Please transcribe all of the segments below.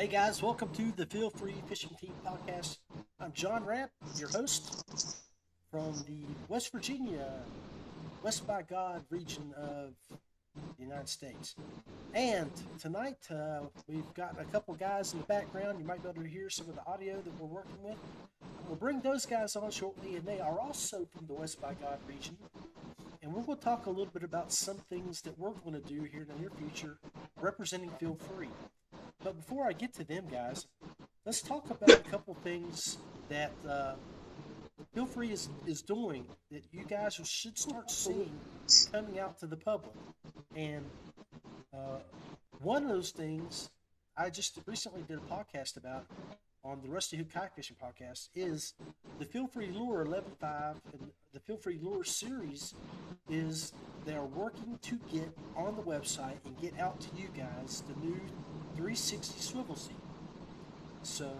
Hey guys, welcome to the FeelFree Fishing Team Podcast. I'm John Rapp, your host from the West Virginia, West by God region of the United States. And tonight we've got a couple guys in the background. You might be able to hear some of the audio that we're working with. We'll bring those guys on shortly, and they are also from the West by God region. And we're going to talk a little bit about some things that we're going to do here in the near future representing FeelFree. But before I get to them, guys, let's talk about a couple things that FeelFree is doing that you guys should start seeing coming out to the public. And one of those things I just recently did a podcast about on the Rusty Hook Kayak Fishing Podcast is the FeelFree Lure 11.5 and the FeelFree Lure series is they're working to get on the website and get out to you guys the new 360 swivel seat. So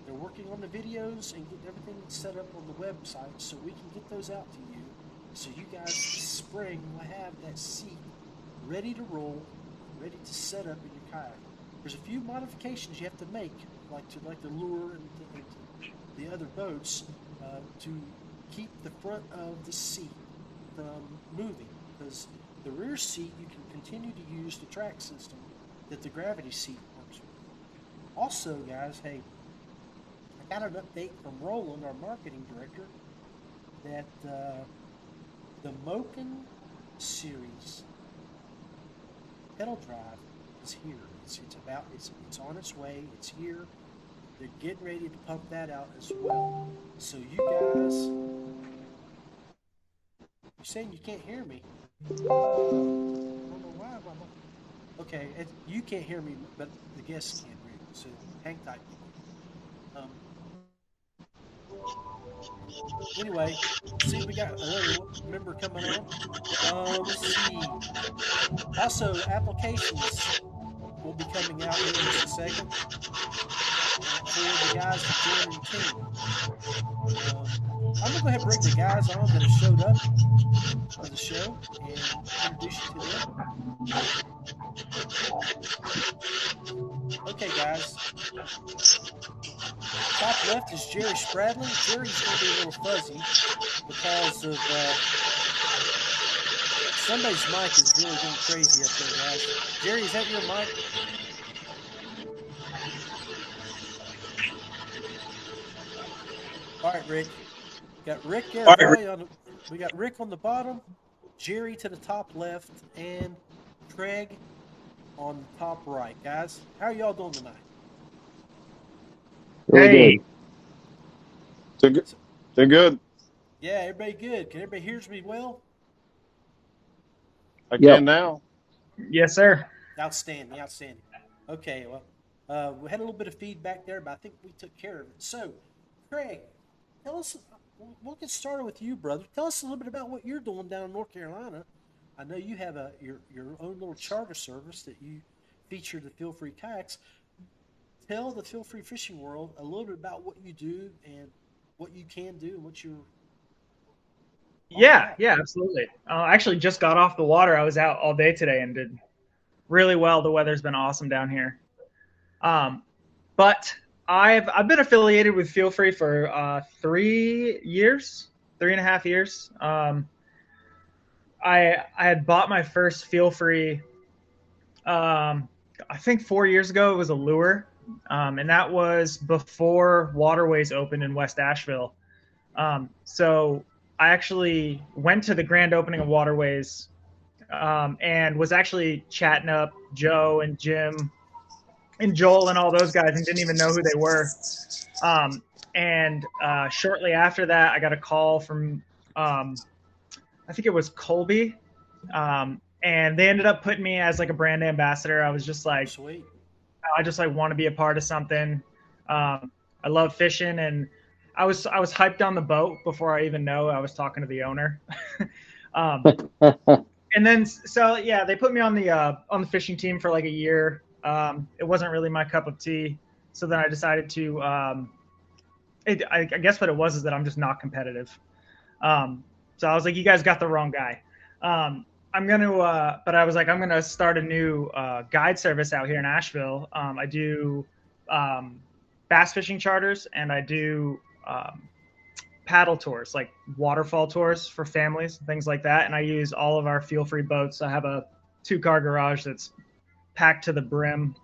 they're working on the videos and getting everything set up on the website so we can get those out to you. So you guys this spring will have that seat ready to roll, ready to set up in your kayak. There's a few modifications you have to make, like the lure and the other boats, to keep the front of the seat from moving. Because the rear seat you can continue to use the track system that the gravity seat works with. Also, guys, hey, I got an update from Roland, our marketing director, that the Moken series pedal drive is here. It's on its way. It's here. They're getting ready to pump that out as well. So you guys, you're saying you can't hear me. I don't know why. Okay, you can't hear me, but the guests can't hear me. So hang tight. Anyway, see, we got another member coming on. Let's see. Also, applications will be coming out here in just a second for the guys that join the team. I'm going to go ahead and bring the guys on that have showed up for the show and introduce you to them. Okay, guys. Top left is Jerry Spradlin. Jerry's going to be a little fuzzy because of somebody's mic is really going crazy up there, guys. Jerry, is that your mic? All right, Rick. Got Rick Garavoy we got Rick on the bottom, Jerry to the top left, and Craig on the top right. Guys, how are y'all doing tonight? Hey. They're good. Yeah, everybody good. Can everybody hears me well? I can now. Yes, sir. Outstanding. Okay, well, we had a little bit of feedback there, but I think we took care of it. So, Craig, tell us, we'll get started with you, brother. Tell us a little bit about what you're doing down in North Carolina. I know you have your own little charter service that you feature the FeelFree kayaks. Tell the FeelFree fishing world a little bit about what you do and what you can do and what you're... Yeah, absolutely. I actually just got off the water. I was out all day today and did really well. The weather's been awesome down here. But I've been affiliated with FeelFree for 3 years, 3.5 years. I had bought my first FeelFree, I think 4 years ago. It was a lure, and that was before Waterways opened in West Asheville. So I actually went to the grand opening of Waterways and was actually chatting up Joe and Jim and Joel and all those guys and didn't even know who they were. And shortly after that, I got a call from, I think it was Colby. And they ended up putting me as like a brand ambassador. I was just like, sweet. I just like want to be a part of something. I love fishing, and I was hyped on the boat before I even know I was talking to the owner. And then so yeah, they put me on the fishing team for like a year. It wasn't really my cup of tea, so then I decided to. I guess what it was is that I'm just not competitive. So I was like, you guys got the wrong guy. But I was like, I'm gonna start a new guide service out here in Asheville. I do bass fishing charters, and I do paddle tours, like waterfall tours for families and things like that. And I use all of our FeelFree boats. I have a 2-car garage that's packed to the brim.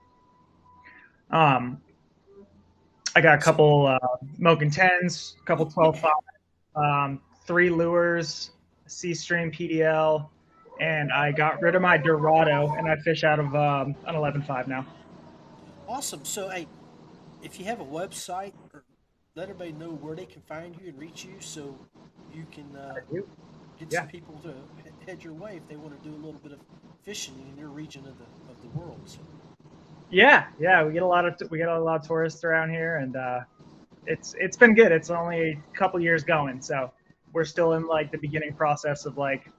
Um, I got a couple Moken 10s, a couple 12.5, 3 lures, C-Stream PDL, and I got rid of my Dorado, and I fish out of an 11.5 now. Awesome. So, hey, if you have a website, or let everybody know where they can find you and reach you, so you can get Yeah. some people to head your way if they want to do a little bit of fishing in your region of the world. So. Yeah, we get a lot of tourists around here, and it's been good. It's only a couple years going, so we're still in like the beginning process of like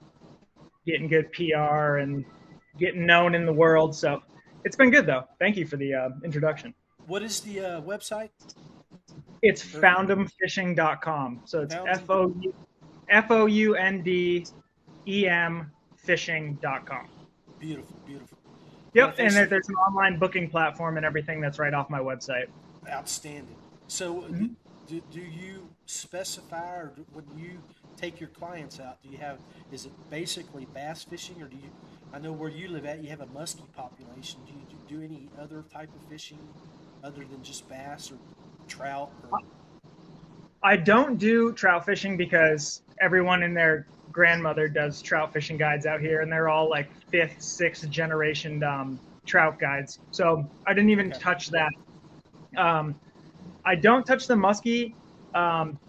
getting good PR and getting known in the world. So it's been good though. Thank you for the introduction. What is the website? It's foundumfishing.com. So it's FOUNDEM fishing.com. Beautiful, beautiful. Yep, and there's an online booking platform and everything that's right off my website. Outstanding. So, do you specify, or when you take your clients out, is it basically bass fishing, or do you? I know where you live at, you have a muskie population. Do you do any other type of fishing other than just bass or trout? Or... I don't do trout fishing because everyone and their grandmother does trout fishing guides out here, and they're all like 5th, 6th generation trout guides. So I didn't even touch that. I don't touch the muskie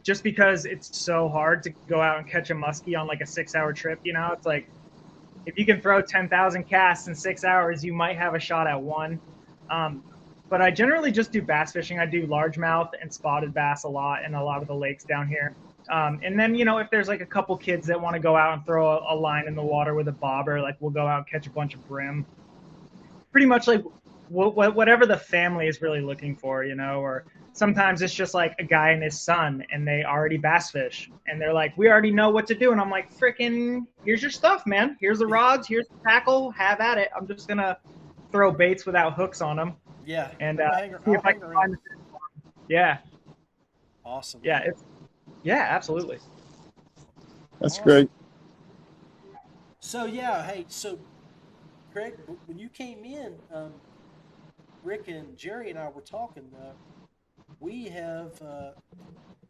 just because it's so hard to go out and catch a muskie on like a 6-hour trip. You know, it's like if you can throw 10,000 casts in 6 hours, you might have a shot at one. But I generally just do bass fishing. I do largemouth and spotted bass a lot in a lot of the lakes down here. And then, you know, if there's like a couple kids that want to go out and throw a line in the water with a bobber, like we'll go out and catch a bunch of brim. Pretty much like whatever the family is really looking for, you know, or sometimes it's just like a guy and his son and they already bass fish and they're like, we already know what to do. And I'm like, freaking, here's your stuff, man. Here's the rods. Here's the tackle. Have at it. I'm just going to throw baits without hooks on them. Yeah. And see if I can find it. Yeah. Awesome. Yeah. Yeah, absolutely. That's awesome. Great. So, yeah. Hey, so Craig, when you came in, Rick and Jerry and I were talking. We have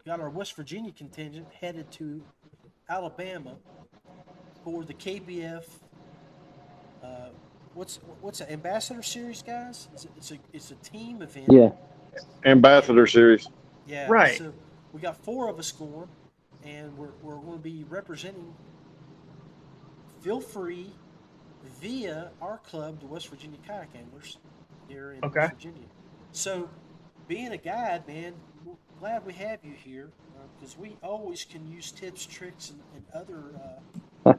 got our West Virginia contingent headed to Alabama for the KBF. What's an ambassador series, guys? It's a team event. Yeah, ambassador series. Yeah, right. So we got 4 of us going, and we're going to be representing FeelFree via our club, the West Virginia Kayak Anglers, here in West Virginia. So, being a guide, man, we're glad we have you here because we always can use tips, tricks, and other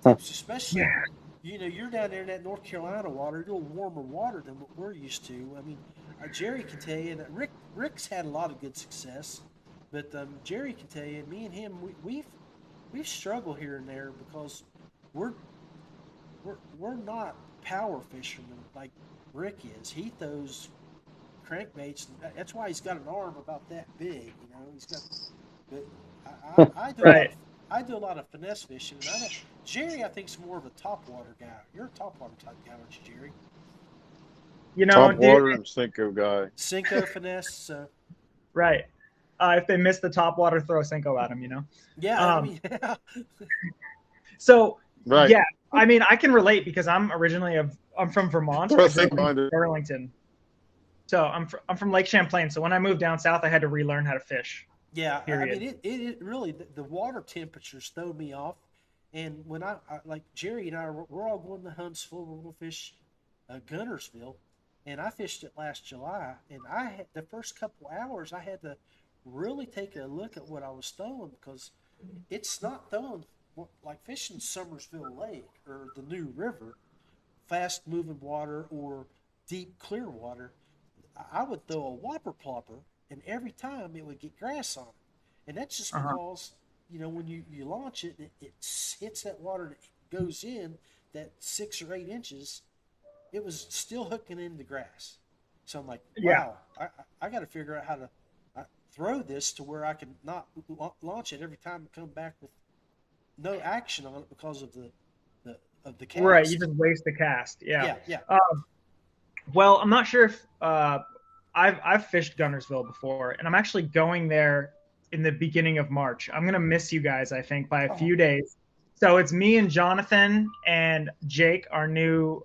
tips, especially. Yeah. You know, you're down there in that North Carolina water, a little warmer water than what we're used to. I mean, Jerry can tell you that Rick's had a lot of good success, but Jerry can tell you, me and him, we've struggled here and there because we're not power fishermen like Rick is. He throws crankbaits. That's why he's got an arm about that big. You know, he's got. But I do. Right. I do a lot of finesse fishing. And Jerry, I think, is more of a topwater guy. You're a topwater type guy, aren't you, Jerry? You know, topwater and Senko guy. Senko finesse. Right. If they miss the topwater, throw a Senko at them. You know. Yeah. I mean, yeah. So. Right. Yeah. I mean, I can relate because I'm from Vermont. Burlington. So I'm from Lake Champlain. So when I moved down south, I had to relearn how to fish. Yeah, period. I mean, it really the water temperatures throw me off. And when I like Jerry and I, we're all going to Huntsville. We're going to fish Gunnersville, and I fished it last July. And I had the first couple hours, I had to really take a look at what I was throwing because it's not throwing like fishing Summersville Lake or the New River, fast moving water or deep clear water. I would throw a whopper plopper, and every time it would get grass on it. And that's just because, you know, when you launch it, it hits that water and it goes in that 6 or 8 inches, it was still hooking in the grass. So I'm like, Yeah. wow, I got to figure out how to throw this to where I can not launch it every time I come back with no action on it because of the Right. You cast. just waste the cast. Yeah. Yeah, yeah. Well, I'm not sure if I've fished Gunnersville before, and I'm actually going there in the beginning of March. I'm gonna miss you guys, I think, by a Oh, few days. So it's me and Jonathan and Jake, our new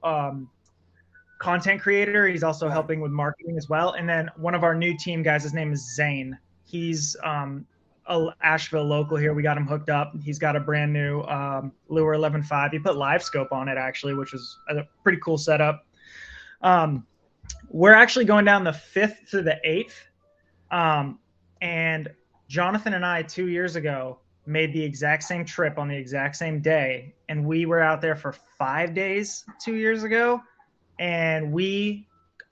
content creator. He's also right. helping with marketing as well. And then one of our new team guys, his name is Zane. He's a Asheville local here. We got him hooked up. He's got a brand new lure 11.5. He put live scope on it actually, which was a pretty cool setup. We're actually going down the 5th to the 8th. And Jonathan and I 2 years ago made the exact same trip on the exact same day. And we were out there for 5 days 2 years ago. And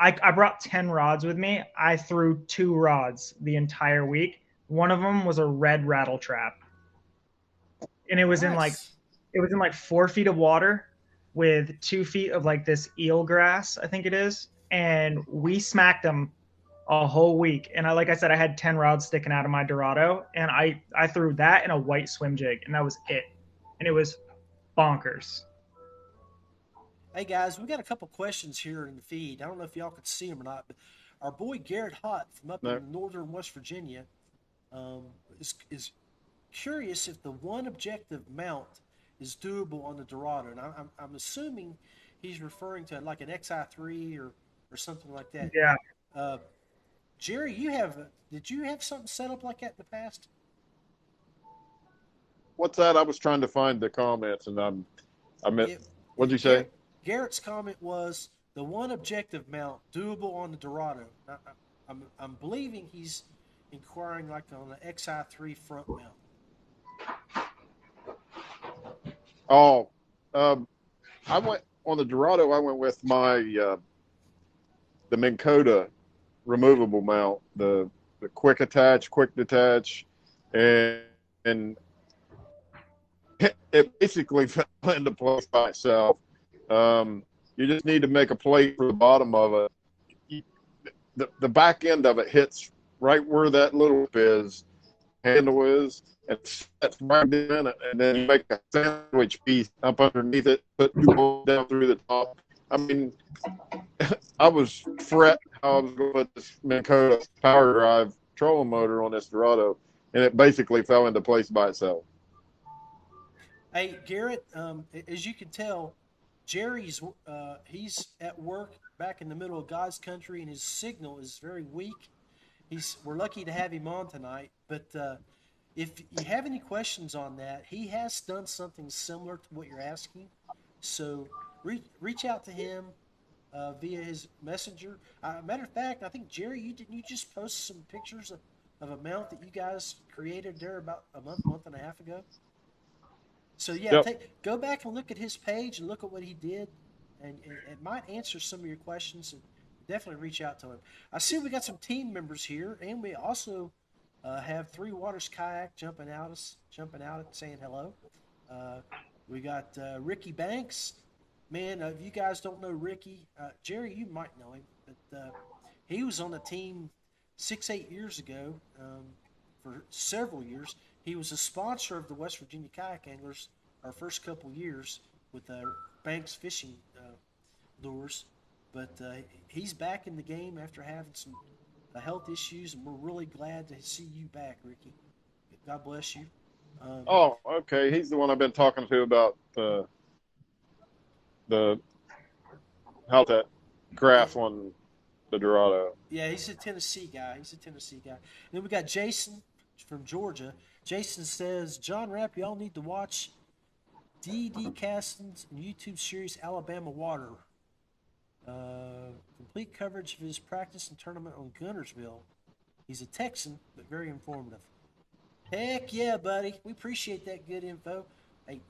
I brought 10 rods with me. I threw 2 rods the entire week. One of them was a red rattle trap. And it was Nice. in like 4 feet of water with 2 feet of like this eel grass, I think it is. And we smacked them a whole week. And like I said, I had 10 rods sticking out of my Dorado, and I threw that and a white swim jig, and that was it. And it was bonkers. Hey guys, we got a couple questions here in the feed. I don't know if y'all could see them or not, but our boy Garrett Hott from up No. in northern West Virginia is curious if the one objective mount is doable on the Dorado, and I'm assuming he's referring to like an XI3 or something like that. Yeah. Uh, Jerry, did you have something set up like that in the past? What's that? I was trying to find the comments, and I meant. It, What'd you say? Garrett's comment was the one objective mount doable on the Dorado. I'm believing he's inquiring like on the XI3 front mount. Oh, I went on the Dorado. I went with my the Minn Kota removable mount, the quick attach, quick detach, and it basically fell into place by itself. You just need to make a plate for the bottom of it. The back end of it hits right where that little handle is, and sets right in it, and then you make a sandwich piece up underneath it, put two bolts down through the top. I mean, I was fret how I was going to put this Minn Kota power drive trolling motor on this Dorado, and it basically fell into place by itself. Hey Garrett, as you can tell, Jerry's he's at work back in the middle of God's country, and his signal is very weak. We're lucky to have him on tonight, but if you have any questions on that, he has done something similar to what you're asking. So reach out to him via his messenger. Matter of fact, I think Jerry, you just post some pictures of a mount that you guys created there about a month and a half ago. So yeah, Yep. go back and look at his page and look at what he did, and it might answer some of your questions. And definitely reach out to him. I see we got some team members here, and we also have Three Waters Kayak jumping out and saying hello. We got Ricky Banks. Man, if you guys don't know Ricky, Jerry, you might know him, but he was on the team 8 years ago for several years. He was a sponsor of the West Virginia Kayak Anglers our first couple years with Banks Fishing Lures. But he's back in the game after having some health issues, and we're really glad to see you back, Ricky. God bless you. Oh, okay. He's the one I've been talking to about the how that graph on the Dorado. Yeah, he's a Tennessee guy. And then we got Jason from Georgia. Jason says, John Rapp, y'all need to watch D.D. Caston's YouTube series Alabama Water. Complete coverage of his practice and tournament on Gunnersville. He's a Texan, but very informative. Heck yeah, buddy. We appreciate that good info. Hey,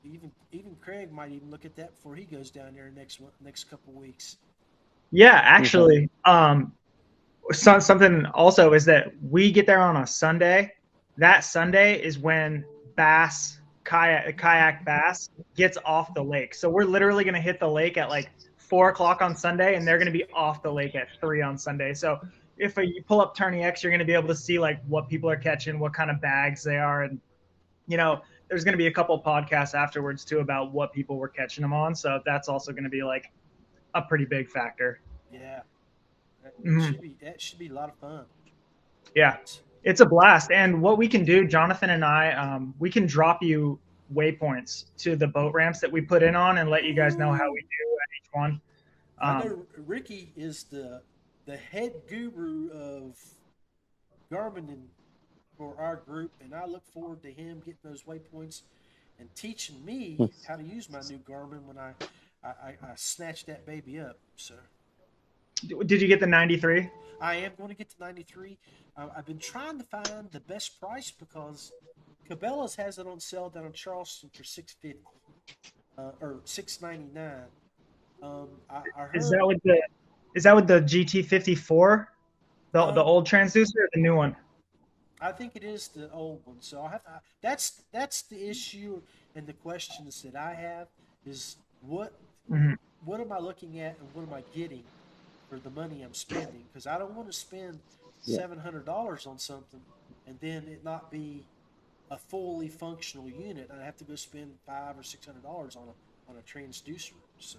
even Craig might even look at that before he goes down there next couple weeks. Yeah, actually, something also is that we get there on a Sunday. That Sunday is when kayak bass gets off the lake. So we're literally going to hit the lake at like 4 o'clock on Sunday, and they're going to be off the lake at 3 on Sunday. So if you pull up Tourney X, you're going to be able to see like what people are catching, what kind of bags they are, and there's going to be a couple podcasts afterwards too about what people were catching them on. So that's also going to be like a pretty big factor. Yeah, Mhm. that should be a lot of fun. Yeah, it's a blast. And what we can do, Jonathan and I, we can drop you waypoints to the boat ramps that we put in on and let you guys know how we do at each one. I know Ricky is the head guru of Garmin for our group, and I look forward to him getting those waypoints and teaching me how to use my new Garmin when I snatch that baby up. So, did you get the 93? I am going to get to 93. I've been trying to find the best price because Cabela's has it on sale down in Charleston for $650 or $699. I heard, Is that with the GT54, the old transducer, or the new one? I think it is the old one. So I have to, that's the issue and the questions that I have is what am I looking at and what am I getting for the money I'm spending? Because I don't want to spend $700 on something and then it not be a fully functional unit. I have to go spend $500 or $600 on a transducer. So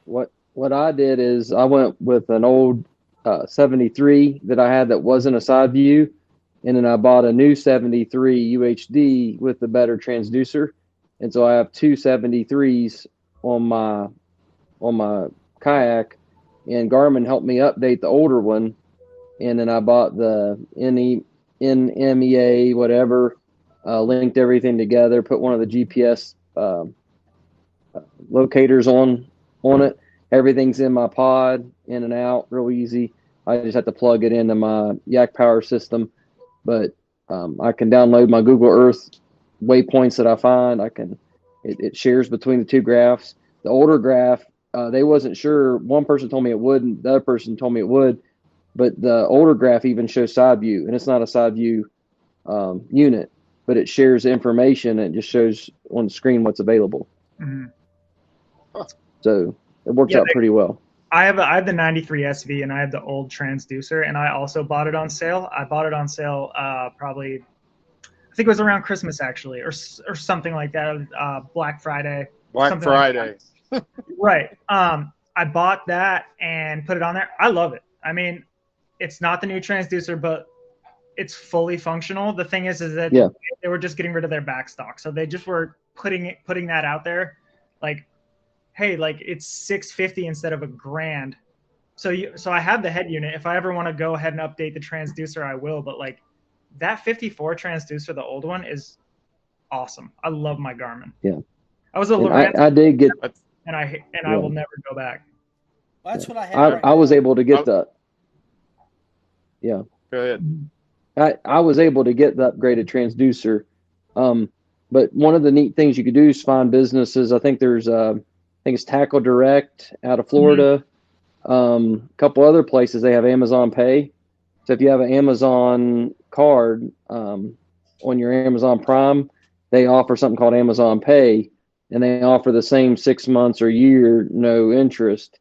what I did is I went with an old 73 that I had that wasn't a side view, and then I bought a new 73 UHD with the better transducer, and so I have two 73s on my kayak, and Garmin helped me update the older one, and then I bought the NMEA whatever, linked everything together, put one of the GPS locators on it. Everything's in my pod, in and out, real easy. I just have to plug it into my Yak Power system. But I can download my Google Earth waypoints that I find. It shares between the two graphs. The older graph, they wasn't sure. One person told me it wouldn't. The other person told me it would. But the older graph even shows side view, and it's not a side view unit, but it shares information and it just shows on the screen what's available. Mm-hmm. So it works out pretty well. I have the 93 SV and I have the old transducer, and I also bought it on sale. I bought it on sale probably, I think it was around Christmas actually, or something like that. Black Friday. Black Friday. Like right. I bought that and put it on there. I love it. I mean, it's not the new transducer, but it's fully functional. The thing is that they were just getting rid of their back stock, so they just were putting that out there, like, hey, like it's $650 instead of $1,000. So I have the head unit. If I ever want to go ahead and update the transducer, I will. But like that 54 transducer, the old one, is awesome. I love my Garmin. Yeah, I was a Lowrance, I did get, and I will never go back. Well, that's what I have. I was able to get the. Yeah. Go ahead. I was able to get the upgraded transducer, but one of the neat things you could do is find businesses. I think it's Tackle Direct out of Florida. A couple other places they have Amazon Pay. So if you have an Amazon card on your Amazon Prime, they offer something called Amazon Pay, and they offer the same 6 months or year, no interest.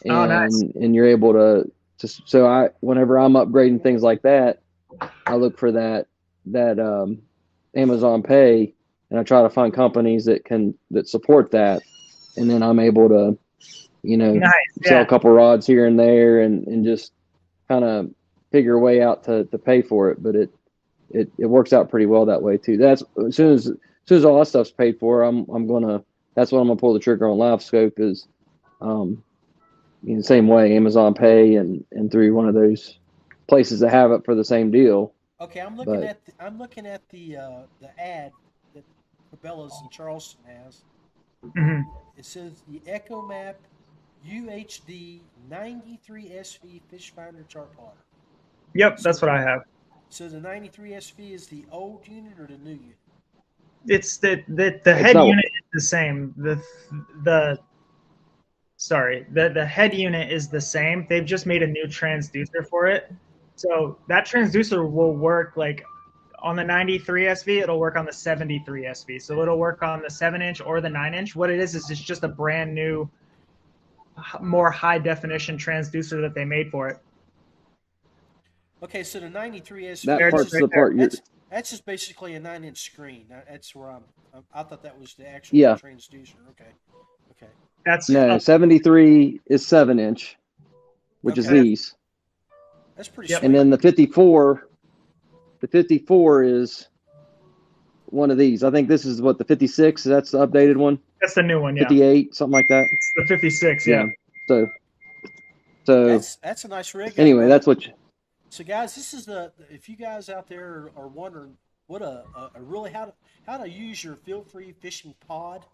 And, nice. And you're able to. So whenever I'm upgrading things like that, I look for that Amazon Pay, and I try to find companies that support that, and then I'm able to, sell a couple rods here and there, and just kind of figure a way out to pay for it. But it works out pretty well that way too. That's as soon as all that stuff's paid for, that's what I'm gonna pull the trigger on Live Scope is. In the same way, Amazon Pay and through one of those places that have it for the same deal. Okay, I'm looking at the ad that Cabela's in Charleston has. Mm-hmm. It says the EchoMap UHD 93 SV Fish Finder chart plotter. Yep, that's what I have. So the 93 SV is the old unit or the new unit? It's the head unit is the same. The head unit is the same. They've just made a new transducer for it. So that transducer will work like on the 93 SV, it'll work on the 73 SV. So it'll work on the 7-inch or the 9-inch. What it is it's just a brand new more high definition transducer that they made for it. Okay, so the 93S. That There's part's right the part you're. That's just basically a 9-inch screen. That's where I thought that was the actual Yeah. transducer. Okay. That's No, 73 is 7-inch, which is Okay. these. That's pretty Yep. sweet. And then the 54 is one of these. I think this is what the 56. That's the updated one. That's the new one, yeah. 58, something like that. It's the 56, yeah. So That's a nice rig. anyway, that's what. So guys, this is if you guys out there are wondering what a really how to use your FeelFree fishing pod,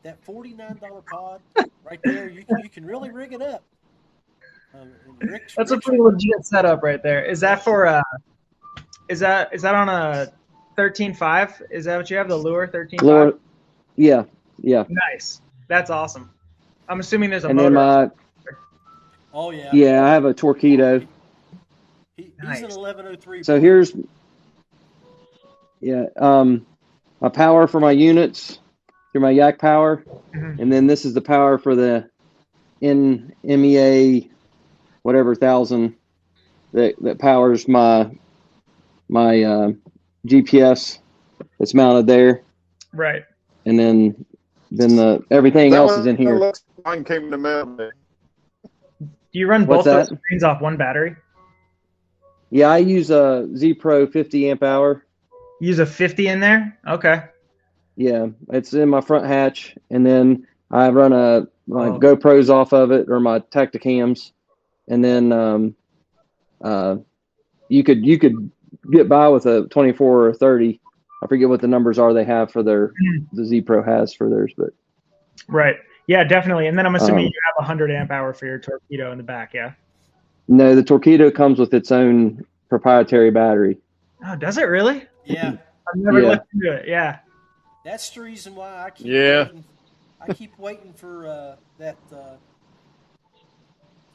that $49 pod right there, you can really rig it up. That's a pretty legit setup right there. Is that for is that on a 13.5? Is that what you have, the lure 13.5? Yeah. Nice. That's awesome. I'm assuming there's a And motor. then Oh yeah. yeah, I have a Torpedo. He's Nice. an 1103. So here's my power for my units through my yak power, and then this is the power for the NMEA whatever 1000 that powers my GPS that's mounted there, Right. and then the everything That else one is in here. looks- Mine came to mail. Do you run What's both those that? screens off one battery? Yeah, I use a Z Pro 50 amp hour. Use a 50 in there? Okay. Yeah, it's in my front hatch, and then I run my Oh. GoPros off of it or my Tacticams, and then you could get by with a 24 or 30. I forget what the numbers are they have for the Z Pro has for theirs, but Right. Yeah, definitely. And then I'm assuming you have a 100 amp hour for your Torpedo in the back, yeah? no, the Torpedo comes with its own proprietary battery. Oh, does it really? Yeah, I've never Yeah. looked into it. Yeah. that's the reason why I keep Yeah. waiting for that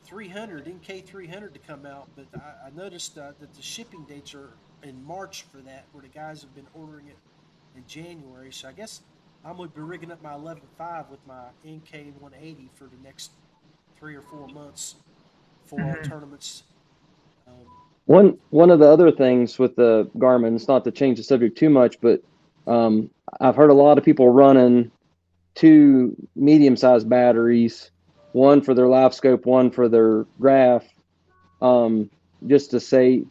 300 NK300 to come out, but I noticed that the shipping dates are in March for that, where the guys have been ordering it in January. So I guess I'm going to be rigging up my 11.5 with my NK180 for the next 3 or 4 months for our tournaments. One of the other things with the Garmin's, not to change the subject too much, but I've heard a lot of people running 2 medium-sized batteries, one for their live scope, one for their graph, just to say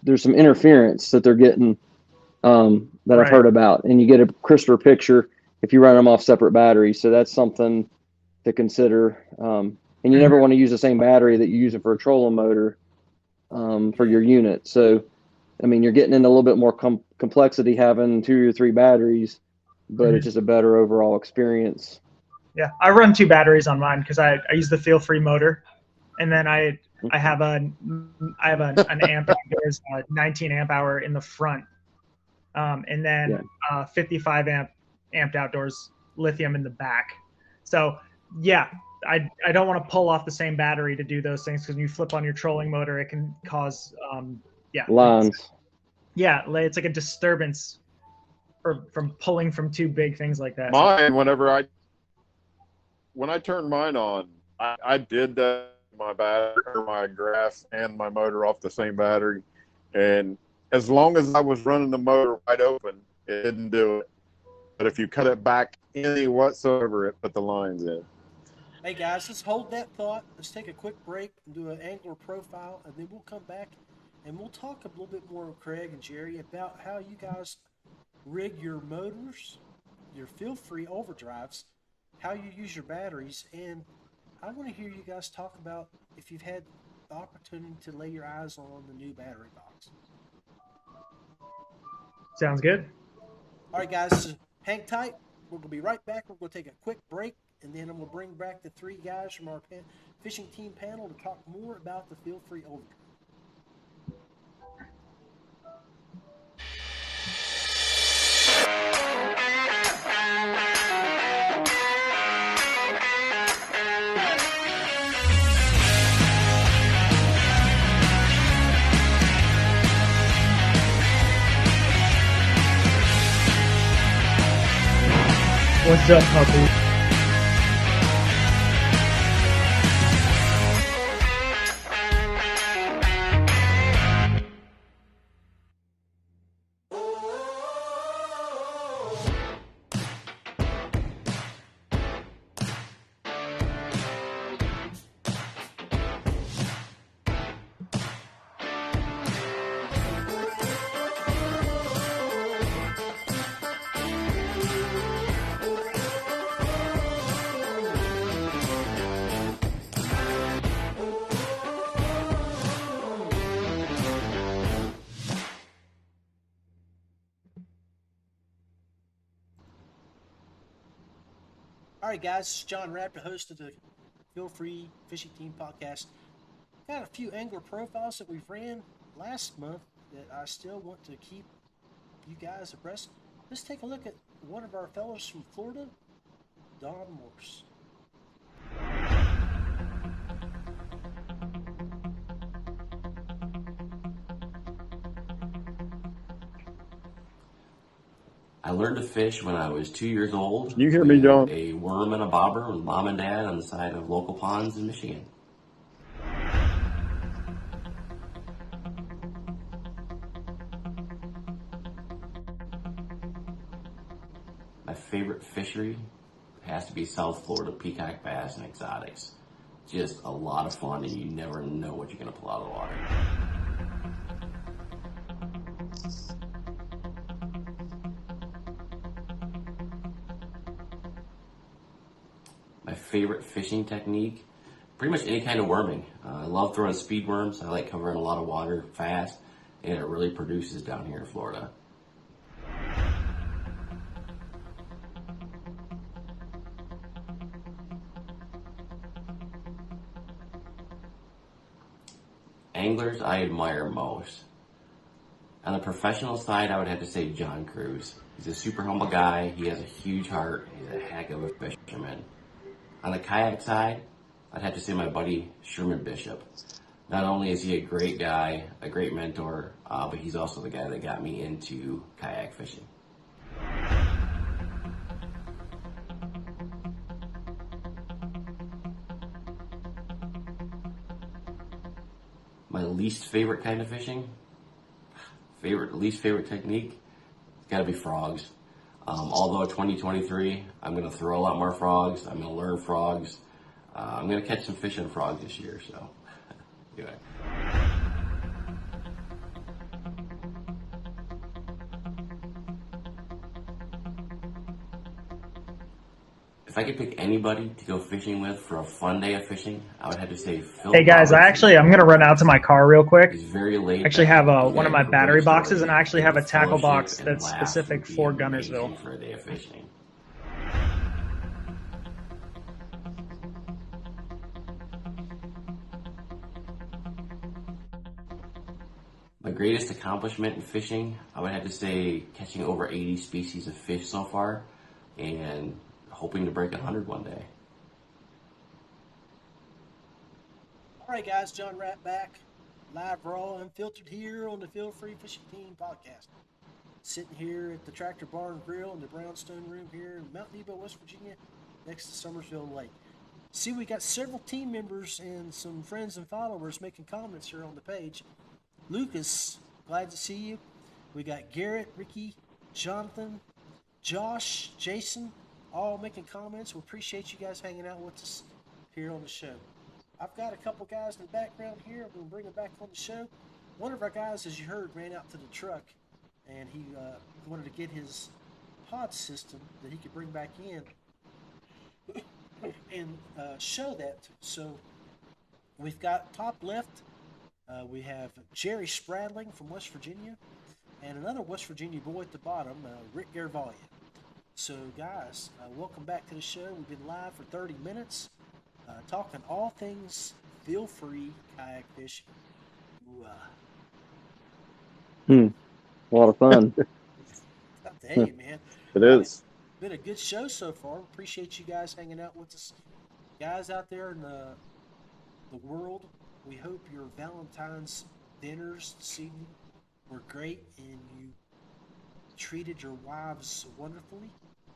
there's some interference that they're getting that I've heard about, and you get a crisper picture if you run them off separate batteries. So that's something to consider. And you never want to use the same battery that you're using for a trolling motor for your unit. So, I mean, you're getting into a little bit more complexity having 2 or 3 batteries, but it's just a better overall experience. Yeah. I run 2 batteries on mine because I use the FeelFree motor, and then I have an amp outdoors 19 amp hour in the front, and then 55 amped outdoors lithium in the back. So yeah, I don't want to pull off the same battery to do those things, because when you flip on your trolling motor, it can cause Lines. Yeah, it's like a disturbance from pulling from 2 big things like that. Mine, when I turned mine on, I did that. My battery, or my graph, and my motor off the same battery, and as long as I was running the motor wide open, it didn't do it. But if you cut it back any whatsoever, it put the lines in. Hey guys, let's hold that thought. Let's take a quick break and do an angler profile, and then we'll come back and we'll talk a little bit more with Craig and Jerry about how you guys rig your motors, your FeelFree overdrives, how you use your batteries, and I want to hear you guys talk about if you've had the opportunity to lay your eyes on the new battery box. Sounds good. All right, guys, hang tight. We're going to be right back. We're going to take a quick break, and then I'm going to bring back the 3 guys from our fishing team panel to talk more about the FeelFree overdrive. What's up, puppy? All right, guys, this is John Rapp, the host of the FeelFree Fishing Team Podcast. Got a few angler profiles that we've ran last month that I still want to keep you guys abreast. Let's take a look at one of our fellows from Florida, Don Morse. I learned to fish when I was 2 years old. You hear me, John? A worm and a bobber with mom and dad on the side of local ponds in Michigan. My favorite fishery has to be South Florida peacock bass and exotics. Just a lot of fun, and you never know what you're going to pull out of the water. My favorite fishing technique, pretty much any kind of worming. I love throwing speed worms. I like covering a lot of water fast, and it really produces down here in Florida. Anglers I admire most. On the professional side, I would have to say John Cruz. He's a super humble guy. He has a huge heart. He's a heck of a fisherman. On the kayak side, I'd have to say my buddy Sherman Bishop. Not only is he a great guy, a great mentor, but he's also the guy that got me into kayak fishing. My least favorite kind of fishing, least favorite technique, it's gotta be frogs. Although 2023, I'm gonna throw a lot more frogs. I'm gonna learn frogs. I'm gonna catch some fish on frogs this year, so anyway. If I could pick anybody to go fishing with for a fun day of fishing, I would have to say Phil. Hey guys, I'm going to run out to my car real quick. He's very late. I actually have one of my He's battery very boxes, and I short. actually have a tackle Fellowship box and that's laugh specific would be for amazing Gunnersville. for a day of fishing. My greatest accomplishment in fishing, I would have to say catching over 80 species of fish so far, and hoping to break 100 one day. All right, guys, John Rapp back, live, raw, unfiltered here on the FeelFree Fishing Team Podcast. Sitting here at the Tractor Barn Grill in the Brownstone Room here in Mount Nebo, West Virginia, next to Summersville Lake. See, we got several team members and some friends and followers making comments here on the page. Lucas, glad to see you. We got Garrett, Ricky, Jonathan, Josh, Jason, all making comments. We appreciate you guys hanging out with us here on the show. I've got a couple guys in the background here. I'm going to bring them back on the show. One of our guys, as you heard, ran out to the truck, and he wanted to get his pod system that he could bring back in and show that. So we've got top left, we have Jerry Spradling from West Virginia, and another West Virginia boy at the bottom, Rick Garvalia. So guys, welcome back to the show. We've been live for 30 minutes, talking all things FeelFree kayak fishing. A lot of fun. I'll tell you, man. It is. Been a good show so far. Appreciate you guys hanging out with us. Guys out there in the world, we hope your Valentine's dinners this evening were great and you treated your wives wonderfully.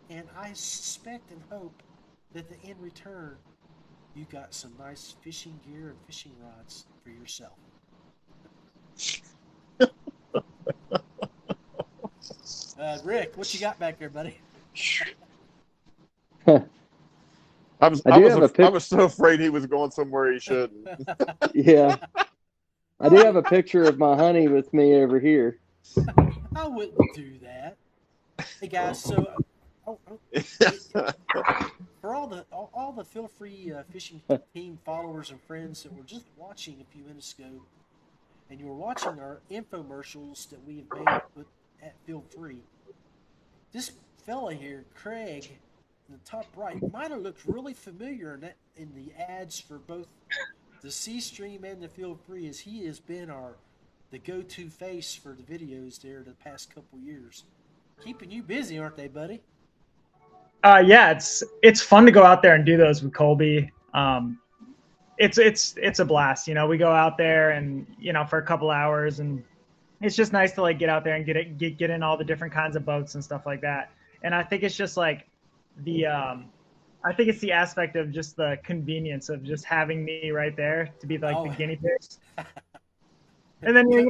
And I suspect and hope that in return, you got some nice fishing gear and fishing rods for yourself. Rick, what you got back there, buddy? I was so afraid he was going somewhere he shouldn't. Yeah. I do have a picture of my honey with me over here. I wouldn't do that. Hey guys, so for all the FeelFree Fishing Team followers and friends that were just watching a few minutes ago, and you were watching our infomercials that we have made at FeelFree, this fella here, Craig, the top right might have looked really familiar in the ads for both the C-Stream and the FeelFree, as he has been the go-to face for the videos there the past couple years. Keeping you busy, aren't they, buddy? Yeah, it's fun to go out there and do those with Colby. It's a blast. We go out there and for a couple hours, and it's just nice to like get out there and get in all the different kinds of boats and stuff like that. And I think it's just like I think it's the aspect of just the convenience of just having me right there to be like the guinea pig. And then he'll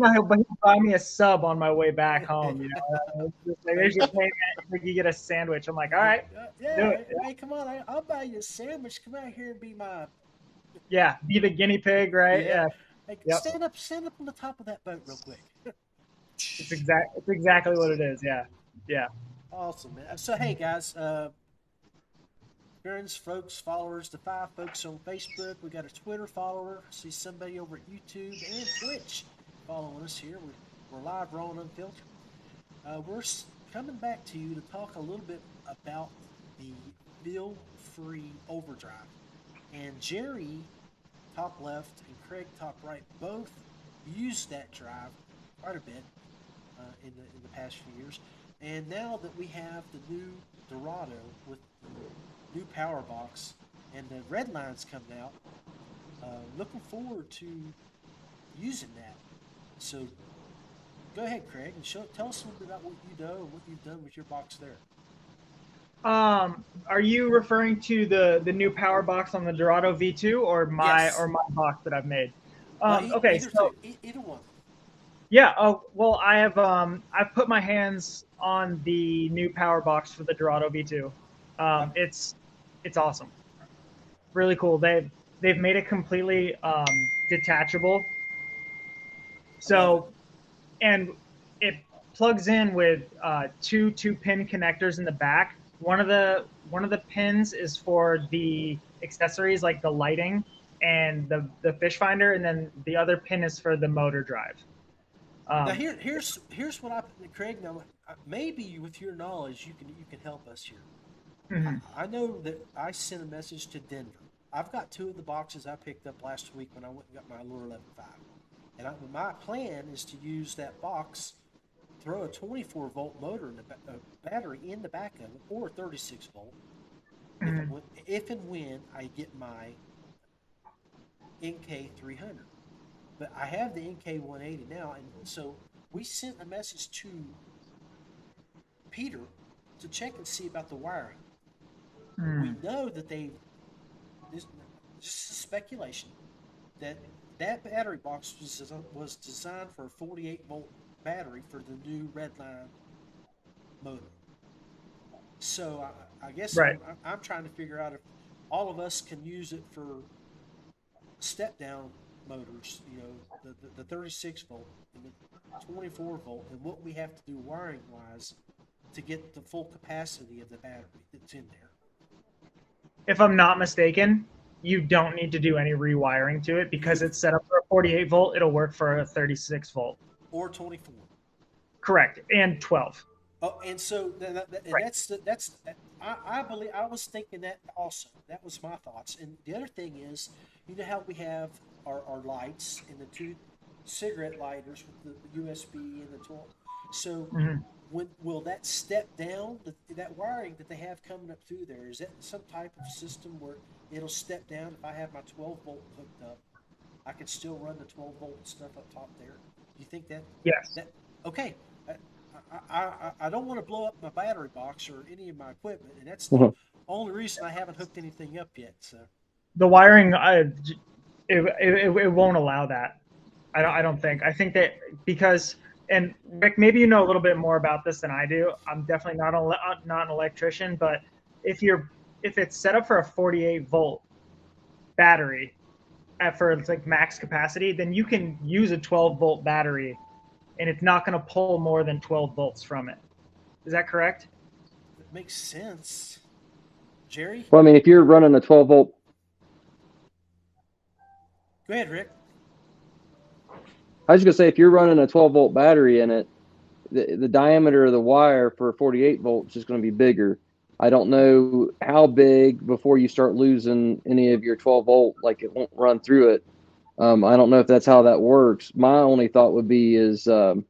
buy me a sub on my way back home. Just like, there's your payment. You get a sandwich. I'm like, all right, do it. Hey, come on, I'll buy you a sandwich. Come out here and be my be the guinea pig, right? Yeah. Hey, stand up on the top of that boat real quick. It's exactly what it is. Yeah. Awesome, man. So hey guys, friends, folks, followers, the 5 folks on Facebook. We got a Twitter follower. See somebody over at YouTube and Twitch following us here. We're live, raw, and unfiltered. We're coming back to you to talk a little bit about the FeelFree Overdrive. And Jerry, top left, and Craig, top right, both used that drive quite a bit in the past few years. And now that we have the new Dorado with the new power box and the red lines coming out, looking forward to using that. So go ahead, Craig, and tell us a little bit about what you know and what you've done with your box there. Are you referring to the new power box on the Dorado V2 or my box that I've made? Okay, either one. Yeah. Well, I have I've put my hands on the new power box for the Dorado V2. It's awesome, really cool. They've made it completely detachable. So, and it plugs in with two pin connectors in the back. One of the pins is for the accessories like the lighting and the fish finder, and then the other pin is for the motor drive. Now here's what Craig. Now maybe with your knowledge you can help us here. Mm-hmm. I know that I sent a message to Denver. I've got 2 of the boxes I picked up last week when I went and got my Lure 11.5, and my plan is to use that box, throw a 24-volt motor in the battery in the back of it, or a 36-volt, if and when I get my NK300. But I have the NK180 now, and so we sent a message to Peter to check and see about the wiring. We know that this is speculation, that battery box was designed for a 48-volt battery for the new Redline motor. So I guess I'm trying to figure out if all of us can use it for step-down motors, the 36-volt and the 24-volt, and what we have to do wiring-wise to get the full capacity of the battery that's in there. If I'm not mistaken, you don't need to do any rewiring to it because it's set up for a 48-volt. It'll work for a 36-volt. Or 24. Correct, and 12. Oh, and so I believe I was thinking that also. That was my thoughts. And the other thing is, you know how we have our lights and the 2 cigarette lighters with the USB and the 12. So when will that step down? That wiring that they have coming up through there, is that some type of system where it'll step down? If I have my 12-volt hooked up, I can still run the 12-volt stuff up top there. Do you think that? Yes. Okay. I don't want to blow up my battery box or any of my equipment, and that's the only reason I haven't hooked anything up yet. So the wiring, it won't allow that. I don't think. I think that because, and Rick, maybe you know a little bit more about this than I do. I'm definitely not an electrician, but if it's set up for a 48-volt battery for like max capacity, then you can use a 12-volt battery, and it's not going to pull more than 12 volts from it. Is that correct? It makes sense. Jerry? Well, I mean, if you're running a 12-volt... Go ahead, Rick. I was just going to say, if you're running a 12-volt battery in it, the diameter of the wire for a 48-volt is just going to be bigger. I don't know how big before you start losing any of your 12 volt, like it won't run through it. I don't know if that's how that works. My only thought would be is um,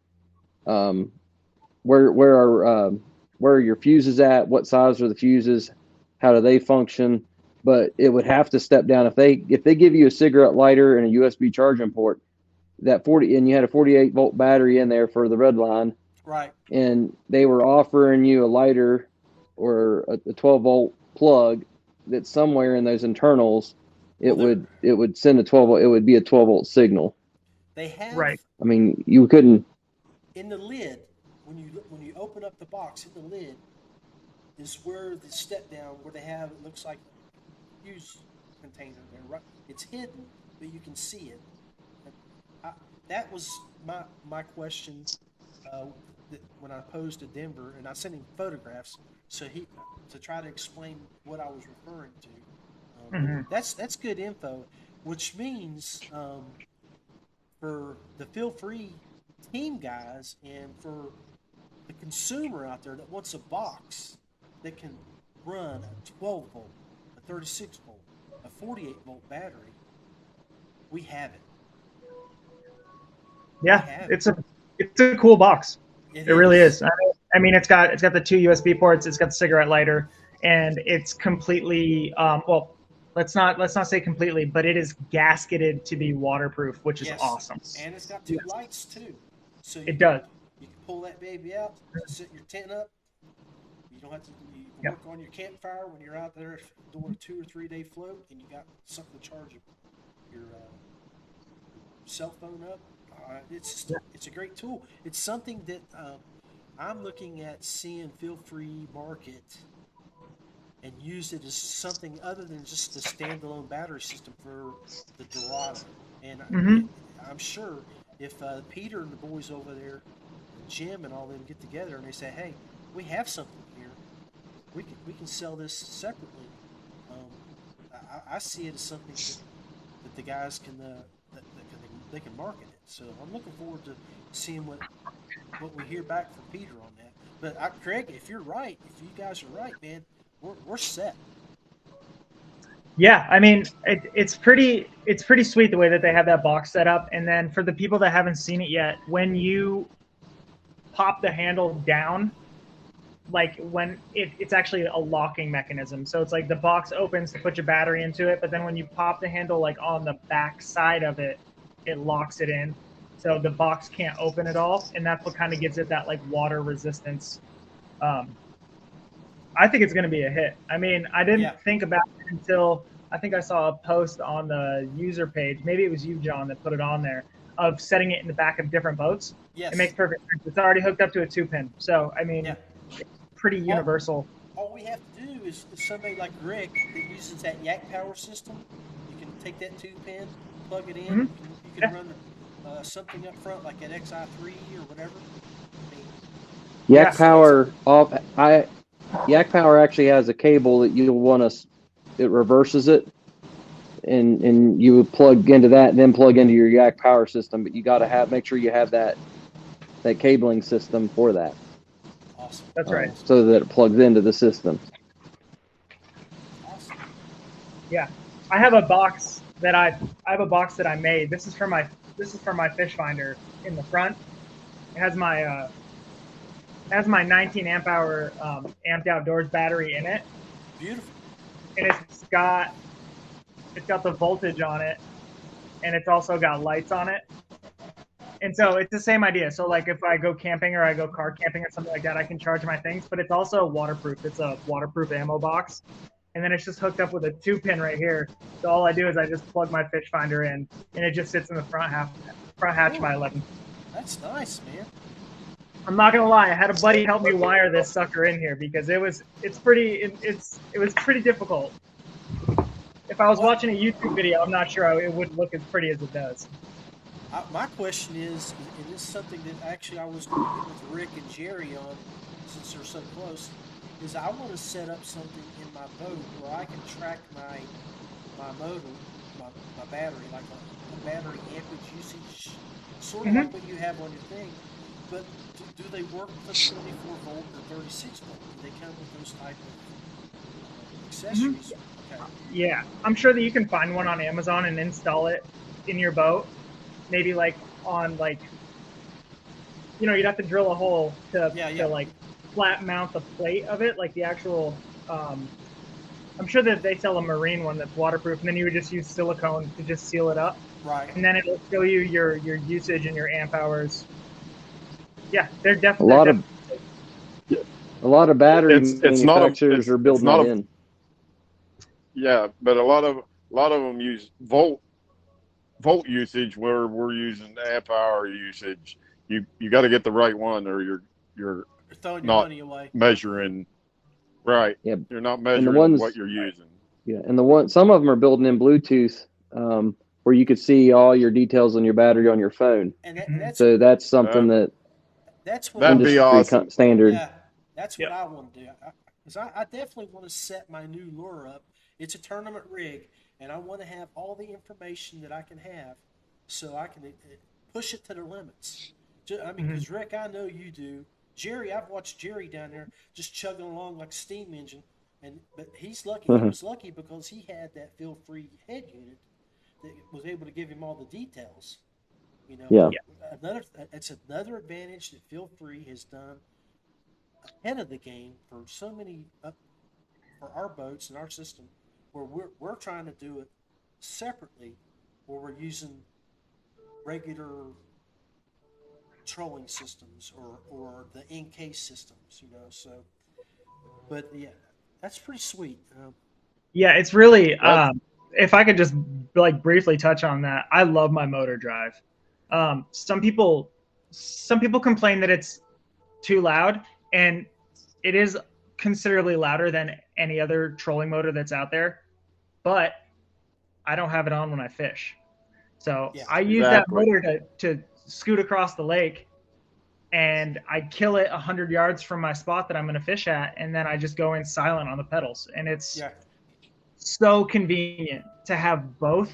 where are your fuses at? What size are the fuses? How do they function? But it would have to step down if they give you a cigarette lighter and a USB charging port, that 40, and you had a 48-volt battery in there for the red line, Right. and they were offering you a lighter or a 12-volt plug that's somewhere in those internals, it Well, would send a 12-volt. It would be a 12-volt signal. they have Right. I mean, you couldn't. in the lid, when you open up the box, in the lid is where the step down, where they have, it looks like a fuse container there. Right, it's hidden, but you can see it. That was my question when I posed to Denver, and I sent him photographs to try to explain what I was referring to. That's good info, which means for the FeelFree team guys and for the consumer out there that wants a box that can run a 12 volt, a 36 volt, a 48 volt battery, we have it. Yeah, it's a cool box. It really is. I mean, it's got the 2 USB ports. It's got the cigarette lighter, and it's completely well. Let's not say completely, but it is gasketed to be waterproof, which is awesome. And it's got 2 lights too, so it does. You can pull that baby out, set your tent up. You don't have to. You can work on your campfire when you're out there doing a 2 or 3 day float, and you got something to charge your cell phone up. It's a great tool. It's something that I'm looking at seeing FeelFree market and use it as something other than just the standalone battery system for the Dorado. And I'm sure if Peter and the boys over there, Jim and all them get together and they say, "Hey, we have something here. We can sell this separately." I see it as something that the guys can they can market it. So I'm looking forward to seeing what we hear back from Peter on that. But Craig, if you're right, if you guys are right, man, we're set. Yeah, I mean, it's pretty sweet the way that they have that box set up. And then for the people that haven't seen it yet, when you pop the handle down, like when it's actually a locking mechanism. So it's like the box opens to put your battery into it, but then when you pop the handle like on the back side of it, it locks it in. So the box can't open at all, and that's what kind of gives it that like water resistance. I think it's going to be a hit. I mean, I didn't think about it until I think I saw a post on the user page. Maybe it was you, John, that put it on there, of setting it in the back of different boats. Yes. It makes perfect sense. It's already hooked up to a 2-pin. So, I mean, it's pretty universal. All we have to do is somebody like Rick that uses that yak power system, you can take that 2-pin, plug it in, you can run something up front like an XI3 or whatever. Yak power off. Yak power actually has a cable that you'll want to. It reverses it, and you would plug into that, and then plug into your yak power system. But you got to make sure you have that cabling system for that. Awesome. That's right. So that it plugs into the system. Awesome. Yeah, I have a box that I made. This is for my fish finder in the front. It has my 19 amp hour amped outdoors battery in it. Beautiful. And it's got the voltage on it, and it's also got lights on it. And so it's the same idea. So like if I go camping or I go car camping or something like that, I can charge my things, but it's also waterproof. It's a waterproof ammo box. And then it's just hooked up with a 2-pin right here. So all I do is I just plug my fish finder in, and it just sits in the front hatch of my 11. That's nice, man. I'm not gonna lie, I had a buddy help me wire this sucker in here because it was pretty difficult. If I was watching a YouTube video, I'm not sure it would look as pretty as it does. My question is, and this is something that actually I was going to get with Rick and Jerry on, since they're so close, is I want to set up something in my boat where I can track my motor, my battery, like a battery ampage usage, sort of like what you have on your thing. But do they work with a 24 volt or 36 volt? Do they come with those type of accessories? Okay. Yeah, I'm sure that you can find one on Amazon and install it in your boat. Maybe like on like, you'd have to drill a hole to like flat mount the plate of it, like the actual. I'm sure that they sell a marine one that's waterproof, and then you would just use silicone to just seal it up. Right. And then it'll show you your usage and your amp hours. Yeah, they're A definitely lot of battery It's not manufacturers are building that in. Yeah, but a lot of them use volt usage where we're using amp hour usage. You got to get the right one, or you're throwing your not money away. measuring. Right. Yeah. You're not measuring what you're using. Yeah, and some of them are building in Bluetooth, where you could see all your details on your battery on your phone. So that's something that's what that'd be awesome. Standard. Yeah, that's what I want to do. Because I definitely want to set my new lure up. It's a tournament rig, and I want to have all the information that I can have, so I can push it to the limits. I mean, because Rick, I know you do. Jerry, I've watched Jerry down there just chugging along like a steam engine, but he's lucky. He was lucky because he had that FeelFree head unit that was able to give him all the details. It's another advantage that FeelFree has done ahead of the game for so many for our boats and our system, where we're trying to do it separately, where we're using regular trolling systems or the in-case systems, so, but yeah, that's pretty sweet. Yeah, it's really, if I could just like briefly touch on that, I love my motor drive. Some people complain that it's too loud, and it is considerably louder than any other trolling motor that's out there, but I don't have it on when I fish. So I use that motor to scoot across the lake, and I kill it 100 yards from my spot that I'm going to fish at, and then I just go in silent on the pedals. And it's so convenient to have both,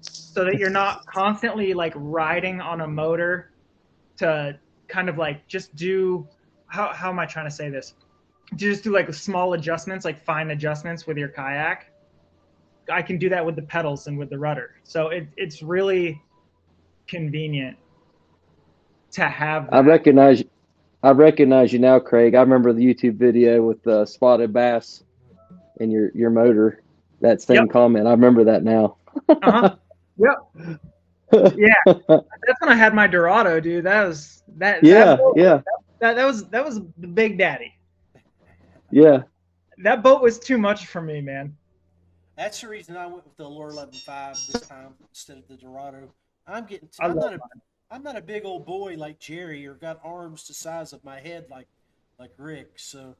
so that you're not constantly like riding on a motor to kind of like just do, how am I trying to say this? Just do like small adjustments, like fine adjustments with your kayak. I can do that with the pedals and with the rudder. So it's really convenient to have that. I recognize you now, Craig. I remember the YouTube video with the spotted bass and your motor. That same comment. I remember that now. Yep. Yeah. That's when I had my Dorado, dude. That was that. That was the Big Daddy. Yeah. That boat was too much for me, man. That's the reason I went with the Lure 11.5 this time instead of the Dorado. I'm not a big old boy like Jerry, or got arms the size of my head like Rick. So,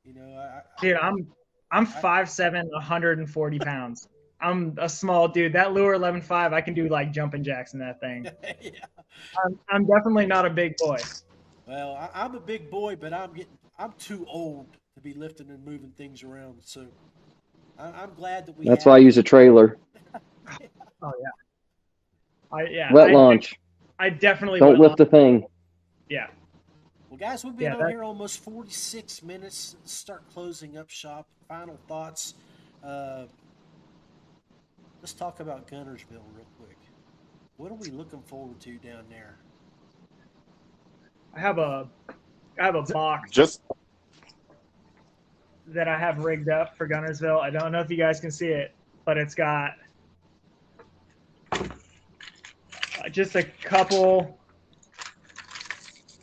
dude, I'm 5'7", 140 pounds. I'm a small dude. That Lure 11.5, I can do like jumping jacks in that thing. Yeah. I'm definitely not a big boy. Well, I'm a big boy, but I'm too old to be lifting and moving things around. So I'm glad that That's why I use a trailer. Oh yeah. Wet launch. I definitely don't lift a thing. Yeah. Well, guys, we've been on here almost 46 minutes. Let's start closing up shop. Final thoughts. Let's talk about Guntersville real quick. What are we looking forward to down there? I have a box that I have rigged up for Guntersville. I don't know if you guys can see it, but it's got just a couple.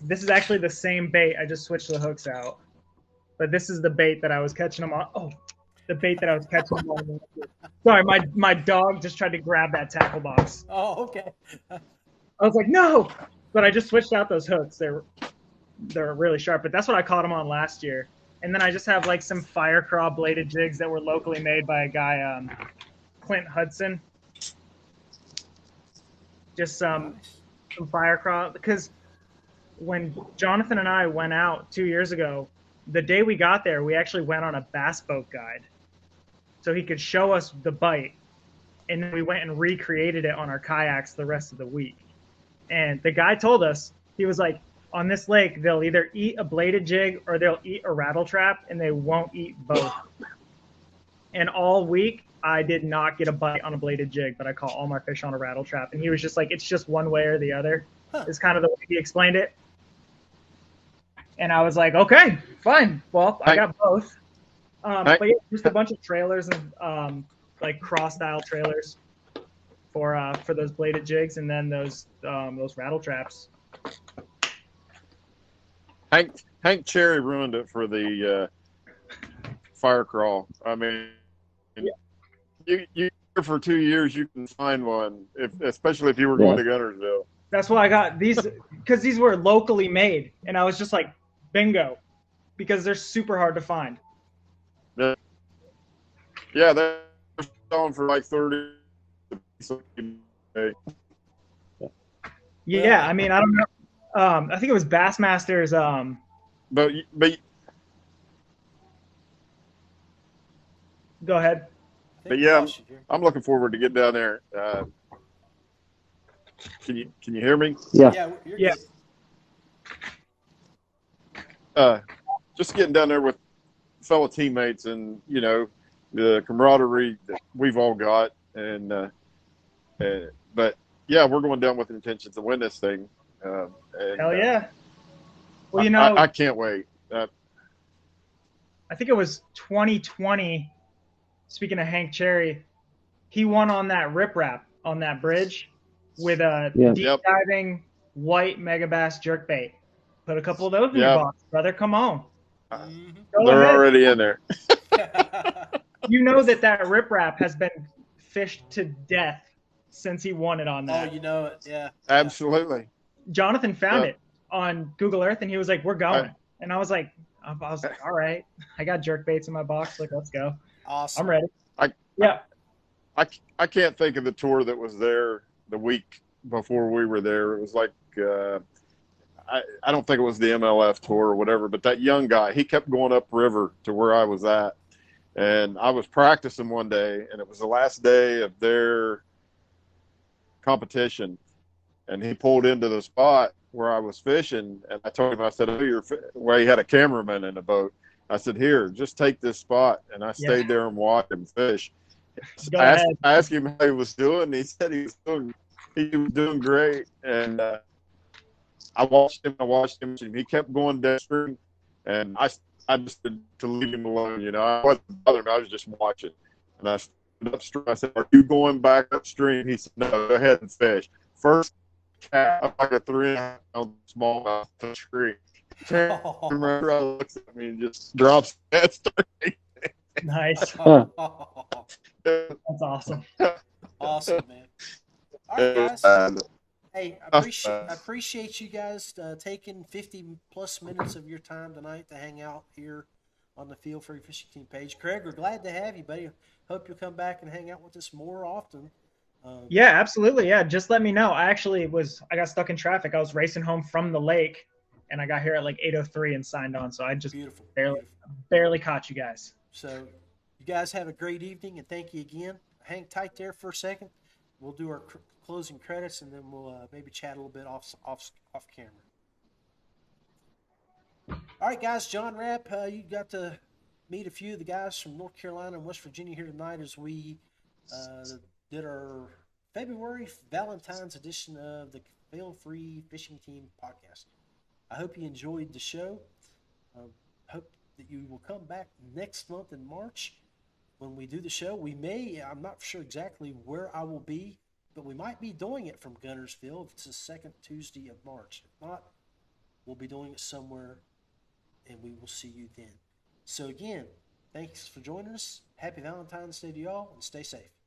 This is actually the same bait. I just switched the hooks out, but this is the bait that I was catching them on. Oh, the bait that I was catching them on. Sorry, my dog just tried to grab that tackle box. Oh, okay. I was like, no, but I just switched out those hooks. They're really sharp, but that's what I caught them on last year. And then I just have like some fire craw bladed jigs that were locally made by a guy, Clint Hudson. Just some fire craw, because when Jonathan and I went out 2 years ago, the day we got there, we actually went on a bass boat guide, so he could show us the bite, and then we went and recreated it on our kayaks the rest of the week. And the guy told us He was like, on this lake, they'll either eat a bladed jig or they'll eat a rattle trap, and they won't eat both. And all week, I did not get a bite on a bladed jig, but I caught all my fish on a rattle trap. And he was just like, it's just one way or the other. Huh. Is kind of the way he explained it. And I was like, okay, fine. Well, I got both. But yeah, just a bunch of trailers and like cross-style trailers for those bladed jigs, and then those rattle traps. Hank Cherry ruined it for the fire crawl. I mean, you for 2 years you can find one, especially if you were going to Guntersville. That's why I got these, because these were locally made, and I was just like, bingo, because they're super hard to find. Yeah, they're selling for like 30. Yeah, I mean, I don't know. I think it was Bassmaster's. But Go ahead. But yeah, I'm looking forward to getting down there. Can you hear me? Yeah. Yeah. Just getting down there with fellow teammates, and the camaraderie that we've all got, and but yeah, we're going down with intentions to win this thing. And, hell yeah! Well, I can't wait. I think it was 2020. Speaking of Hank Cherry, he won on that Rapp on that bridge with a deep diving white megabass jerkbait. Put a couple of those in your box, brother. Come on. They're already in there. You know that Rapp has been fished to death since he won it on that. Oh, you know it, yeah. Absolutely. Jonathan found it on Google Earth, and he was like, "We're going." And I was like, "All right, I got jerkbaits in my box. Like, let's go." Awesome. I'm ready. I can't think of the tour that was there the week before we were there. It was like I don't think it was the MLF tour or whatever, but that young guy, he kept going upriver to where I was at. And I was practicing one day, and it was the last day of their competition. And he pulled into the spot where I was fishing, and I told him, I said, he had a cameraman in the boat. I said, here, just take this spot. And I stayed there and watched him fish. I asked him how he was doing, and he said he was doing great. And I watched him. He kept going downstream, and I just had to leave him alone. I wasn't bothering him. I was just watching. And I stood upstream. I said, are you going back upstream? He said, no, go ahead and fish. First cat, like a 3.5-pound smallmouth tree. Remember, I looks at me and just drops that. Nice. That's awesome. Awesome, man. All right, guys. Hey, I appreciate you guys taking 50+ minutes of your time tonight to hang out here on the FeelFree Fishing Team page. Craig, we're glad to have you, buddy. Hope you'll come back and hang out with us more often. Yeah, absolutely. Yeah, just let me know. I got stuck in traffic. I was racing home from the lake, and I got here at like 8:03 and signed on. So I just barely caught you guys. So you guys have a great evening, and thank you again. Hang tight there for a second. We'll do our closing credits, and then we'll maybe chat a little bit off camera. All right, guys. John Rapp, you got to meet a few of the guys from North Carolina and West Virginia here tonight as we did our February Valentine's edition of the FeelFree Fishing Team podcast. I hope you enjoyed the show. Hope that you will come back next month in March when we do the show. I'm not sure exactly where I will be, but we might be doing it from Guntersville if it's the second Tuesday of March. If not, we'll be doing it somewhere, and we will see you then. So again, thanks for joining us. Happy Valentine's Day to y'all, and stay safe.